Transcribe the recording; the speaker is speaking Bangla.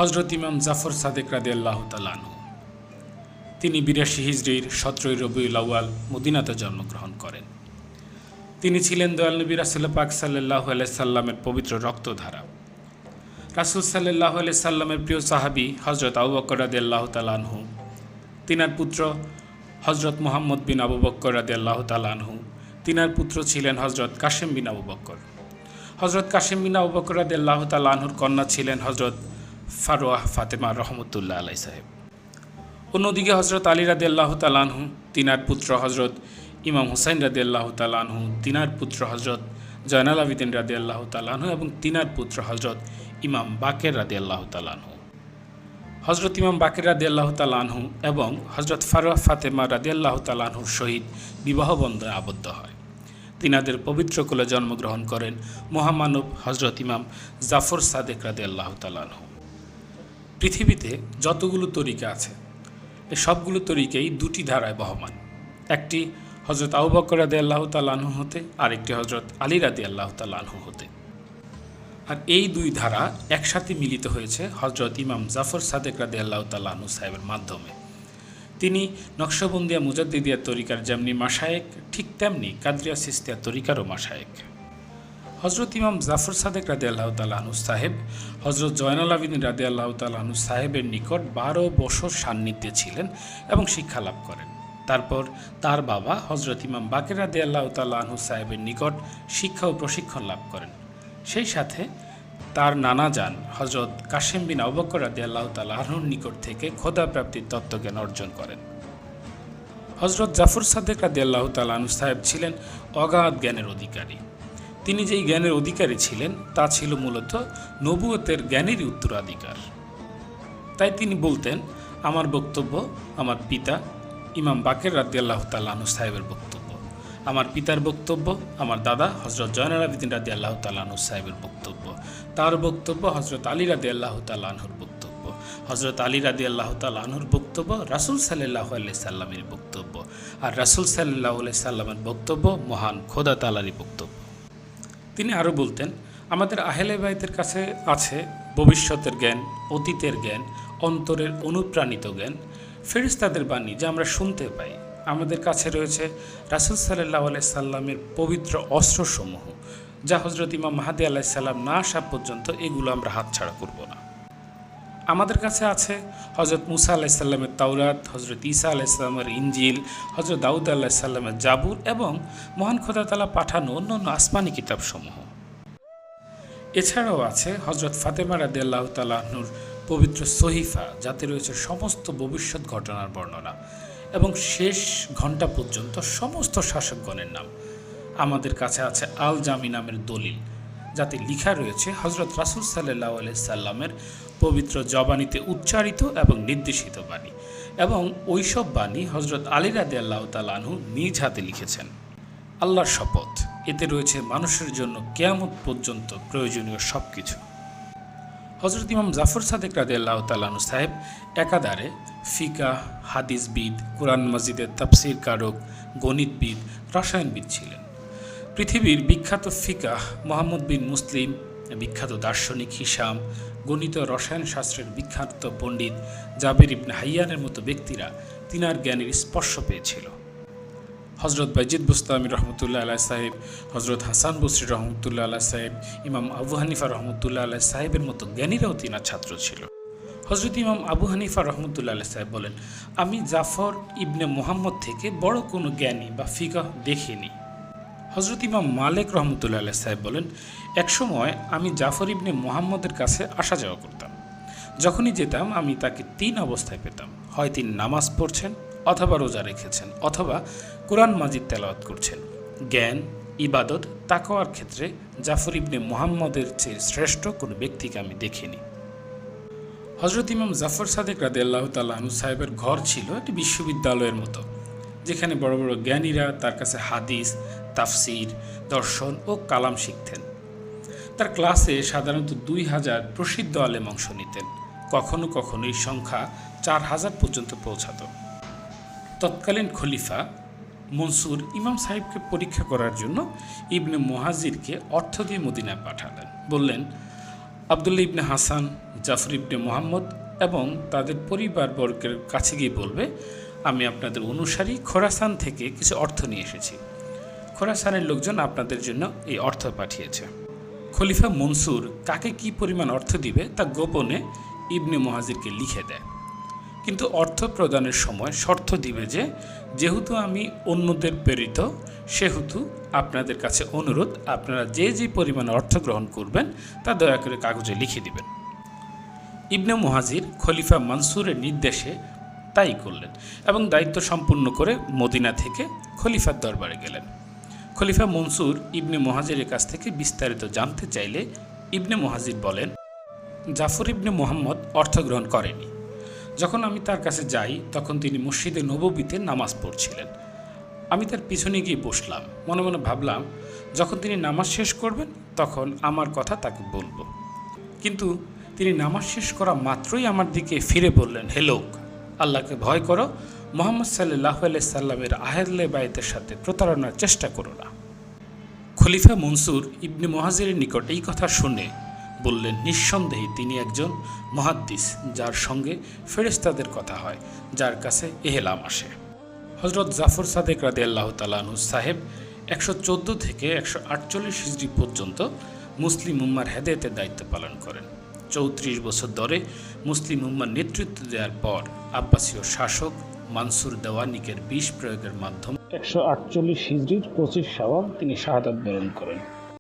হজরত ইমাম জাফর সাদেক রাদিয়াল্লাহু তাআলা আনহু। তিনি ৮২ হিজরির ১৭ রবিউল আউয়াল মদিনাতে জন্মগ্রহণ করেন। তিনি ছিলেন দয়াল নবী রাসূল পাক সাল্লাল্লাহু আলাইহি সাল্লামের পবিত্র রক্তধারা। রাসূল সাল্লাল্লাহু আলাইহি সাল্লামের প্রিয় সাহাবী হজরত আবু বকর রাদিয়াল্লাহু তাআলা আনহু, তিনার পুত্র হজরত মুহাম্মদ বিন আবু বকর রাদিয়াল্লাহু তাআলা আনহু, তিনার পুত্র ছিলেন হজরত কাসেম বিন আবু বকর। হজরত কাসেম বিন আবু বকর রাদিয়াল্লাহু তাআলা আনহুর কন্যা ছিলেন হজরত ফারওয়াহ ফাতেমা রহমতুল্লাহ আলাইহি সাহেব। অন্যদিকে হজরত আলী রাদিয়াল্লাহু তাআলা আনহু, তিনার পুত্র হজরত ইমাম হুসাইন রাদিয়াল্লাহু তাআলা আনহু, তিনার পুত্র হজরত জয়নাল আবিদিন রাদিয়াল্লাহু তাআলা আনহু এবং তিনার পুত্র হজরত ইমাম বাকের রাদিয়াল্লাহু তাআলা আনহু। হজরত ইমাম বাকের রাদিয়াল্লাহু তাআলা আনহু এবং হজরত ফারওয়াহ ফাতেমা রাদিয়াল্লাহু তাআলা আনহুর সহিত বিবাহ বন্ধনে আবদ্ধ হয়। তিনাদের পবিত্র কুলে জন্মগ্রহণ করেন মহামানব হজরত ইমাম জাফর সাদেক রাদিয়াল্লাহু তাআলা আনহু। পৃথিবীতে যতগুলো তরিকা আছে, এই সবগুলো তরিকাই দুটি ধারায় বহমান। একটি হজরত আবু বকর রাদিয়াল্লাহু তাআলা আনহু হতে, আরেকটি হজরত আলী রাদিয়াল্লাহু তাআলা আনহু হতে। আর এই দুই ধারা একসাথে মিলিত হয়েছে হজরত ইমাম জাফর সাদেক রাদিয়াল্লাহু তাআলা আনহু সাহেবের মাধ্যমে। তিনি নকশবন্দিয়া মুজাদ্দিদিয়া তরিকার যেমনি মাশায়েক, ঠিক তেমনি কাদরিয়া সিস্তিয়া তরিকারও মাশায়েক। হজরত ইমাম জাফর সাদেক রাদিয়াল্লাহু তাআলা আনহু সাহেব হজরত জয়নাল আবিদিন রাদিয়াল্লাহু তাআলা আনহু সাহেবের নিকট ১২ বছর সান্নিধ্যে ছিলেন এবং শিক্ষা লাভ করেন। তারপর তার বাবা হজরত ইমাম বাকের রাদিয়াল্লাহু তাআলা আনহু সাহেবের নিকট শিক্ষা ও প্রশিক্ষণ লাভ করেন। সেই সাথে তার নানা যান হজরত কাসেম বিন আবু বকর রাদিয়াল্লাহু তাআলা আনহুর নিকট থেকে খোদা প্রাপ্তির তত্ত্বজ্ঞান অর্জন করেন। হজরত জাফর সাদেক রাদিয়াল্লাহু তাআলা আনহু সাহেব ছিলেন অগাধ জ্ঞানের অধিকারী। তিনি যেই জ্ঞানের অধিকারী ছিলেন তা ছিল মূলত নবুয়তের জ্ঞানেরই উত্তরাধিকার। তাই তিনি বলতেন, আমার বক্তব্য আমার পিতা ইমাম বাকের রাদিয়াল্লাহু তাআলা আনহু সাহেবের বক্তব্য, আমার পিতার বক্তব্য আমার দাদা হজরত জয়নাল আবিদিন রাদিয়াল্লাহু তাআলা আনহু সাহেবের বক্তব্য, তার বক্তব্য হজরত আলী রাদিয়াল্লাহু তাআলা আনহুর বক্তব্য, হজরত আলী রাদিয়াল্লাহু তাআলা আনহুর বক্তব্য রাসূল সাল্লাল্লাহু আলাইহি সাল্লামের বক্তব্য, আর রাসূল সাল্লাল্লাহু আলাইহি সাল্লামের বক্তব্য মহান খোদা তাআলারই বক্তব্য। তিনি আরও বলতেন, আমাদের আহলে বাইতের কাছে আছে ভবিষ্যতের জ্ঞান, অতীতের জ্ঞান, অন্তরের অনুপ্রাণিত জ্ঞান, ফেরেশতাদের বাণী যা আমরা শুনতে পাই। আমাদের কাছে রয়েছে রাসূল সাল্লাল্লাহু আলাইহি সাল্লামের পবিত্র অস্ত্রসমূহ, যা হজরত ইমাম মাহদী আলাইহিস সালাম না আসা পর্যন্ত এগুলো আমরা হাতছাড়া করব না। আমাদের কাছে আছে হজরত মুসা আলাইহিস সালামের তাওরাত, হজরত ঈসা আলাইহিস সালামের ইনজিল, হজরত দাউদ আলাইহিস সালামের জাবুর এবং মহান খোদা তাআলা পাঠানো অন্যান্য আসমানি কিতাবসমূহ। এছাড়াও আছে হজরত ফাতেমা রাদিয়াল্লাহু তাআলা আনহুর পবিত্র সহিফা, যাতে রয়েছে সমস্ত ভবিষ্যৎ ঘটনার বর্ণনা এবং শেষ ঘণ্টা পর্যন্ত সমস্ত শাসকগণের নাম। আমাদের কাছে আছে আল জামি নামের দলিল, যাতে লেখা রয়েছে হজরত রাসূল সাল্লাল্লাহু আলাইহি সাল্লামের পবিত্র জবানিতে উচ্চারিত এবং নির্দেশিত বাণী, এবং ওইসব বাণী হজরত আলী রাদিয়াল্লাহু তাআলা আনহু নিজ হাতে লিখেছেন। আল্লাহর শপথ, এতে রয়েছে মানুষের জন্য কিয়ামত পর্যন্ত প্রয়োজনীয় সব কিছু। হজরত ইমাম জাফর সাদেক রাদিয়াল্লাহু তাআলা আনহু সাহেব একাধারে ফিকাহ, হাদিসবিদ, কোরআন মাজিদের তাফসির কারক, গণিতবিদ, রসায়নবিদ ছিলেন। পৃথিবীর বিখ্যাত ফিকাহ মুহাম্মদ বিন মুসলিম, বিখ্যাত দার্শনিক হিশাম, গণিত রসায়ন শাস্ত্রের বিখ্যাত পণ্ডিত জাবের ইবনে হাইয়ানের মতো ব্যক্তিরা তিনার জ্ঞানের স্পর্শ পেয়েছিল। হজরত বাইজিদ বুস্তামি রহমতুল্লাহ আলাইহি সাহেব, হজরত হাসান বসরি রহমতুল্লাহ আলাইহি সাহেব, ইমাম আবু হানিফা রহমতুল্লাহ আলাইহি সাহেবের মতো জ্ঞানীরাও তিনার ছাত্র ছিল। হজরত ইমাম আবু হানিফা রহমতুল্লাহ আলাইহি সাহেব বলেন, আমি জাফর ইবনে মুহাম্মদ থেকে বড় কোনো জ্ঞানী বা ফিকাহ দেখিনি। হজরত ইমাম মালিক রহমতুল্লাহ আলাইহি সাহেব বলেন, একসময় আমি জাফর ইবনে মুহাম্মদের কাছে আসা যাওয়া করতাম। যখনই যেতাম আমি তাকে ৩ অবস্থায় পেতাম, হয় তিনি নামাজ পড়ছেন, অথবা রোজা রেখেছেন, অথবা কোরআন মাজিদ তেলাওয়াত করছেন। জ্ঞান, ইবাদত, তাকওয়ার ক্ষেত্রে জাফর ইবনে মুহাম্মদের চেয়ে শ্রেষ্ঠ কোনো ব্যক্তিকে আমি দেখিনি। হজরত ইমাম জাফর সাদেক রাদিয়াল্লাহু তাআলা আনহু সাহেবের ঘর ছিল একটি বিশ্ববিদ্যালয়ের মতো, যেখানে বড় বড় জ্ঞানীরা তার কাছে হাদিস, তাফসির, দর্শন ও কালাম শিখতেন। তার ক্লাসে সাধারণত ২,০০০ প্রসিদ্ধ আলেম অংশ নিতেন। কখনো কখনো এই সংখ্যা ৪,০০০ পর্যন্ত পৌঁছাত। তৎকালীন খলিফা মনসুর ইমাম সাহেবকে পরীক্ষা করার জন্য ইবনে মুহাজিরকে অর্থ দিয়ে মদিনায় পাঠালেন। বললেন, আবদুল্লাহ ইবনে হাসান, জাফর ইবনে মুহাম্মদ এবং তাদের পরিবারবর্গের কাছে গিয়ে বলবে, আমি আপনাদের অনুসারী খোরাসান থেকে কিছু অর্থ নিয়ে এসেছি। খোরাসানের লোকজন আপনাদের জন্য এই অর্থ পাঠিয়েছে। খলিফা মনসুর কাকে কি পরিমাণ অর্থ দিবে তা গোপনে ইবনে মুহাজিরকে লিখে দেয়, কিন্তু অর্থ প্রদানের সময় শর্ত দিবে যে যেহেতু আমি অন্যদের প্রেরিত, সেহেতু আপনাদের কাছে অনুরোধ, আপনারা যে যে পরিমাণ অর্থ গ্রহণ করবেন তা দয়া করে কাগজে লিখে দিবেন। ইবনে মুহাজির খলিফা মনসুরের নির্দেশে তাই করলেন এবং দায়িত্ব সম্পূর্ণ করে মদিনা থেকে খলিফার দরবারে গেলেন। খলিফা মনসুর ইবনে মুহাজিরের কাছ থেকে বিস্তারিত জানতে চাইলে ইবনে মুহাজির বলেন, জাফর ইবনে মুহাম্মদ অর্থ গ্রহণ করেনি। যখন আমি তার কাছে যাই তখন তিনি মসজিদে নববীতে নামাজ পড়ছিলেন। আমি তার পিছনে গিয়ে বসলাম। মনে মনে ভাবলাম, যখন তিনি নামাজ শেষ করবেন তখন আমার কথা তাকে বলবো। কিন্তু তিনি নামাজ শেষ করা মাত্রই আমার দিকে ফিরে বললেন, হে লোক, আল্লাহকে ভয় করো, মুহাম্মদ সাল্লাল্লাহু আলাইহি সাল্লামের আহলে বাইতের সাথে প্রতারণার চেষ্টা করো না। খলিফা মনসুর ইবনে মুহাজিরের নিকট এই কথা শুনে বললেন, নিঃসন্দেহে তিনি একজন মুহাদ্দিস, যার সঙ্গে ফেরেশতাদের কথা হয়, যার কাছে এহলাম আসে। হযরত জাফর সাদেক রাদিয়াল্লাহু তাআলা আনহু সাহেব 114 থেকে 148 হিজরি পর্যন্ত মুসলিম উম্মার হেদায়েতের দায়িত্ব পালন করেন। 34 বছর ধরে মুসলিম উম্মার নেতৃত্ব দেওয়ার পর আব্বাসীয় শাসক মানসুর দেওয়ানিকের বিষ প্রয়োগের মাধ্যমে 148 হিজরির 25 শাওয়াল তিনি শাহাদাত বরণ করেন।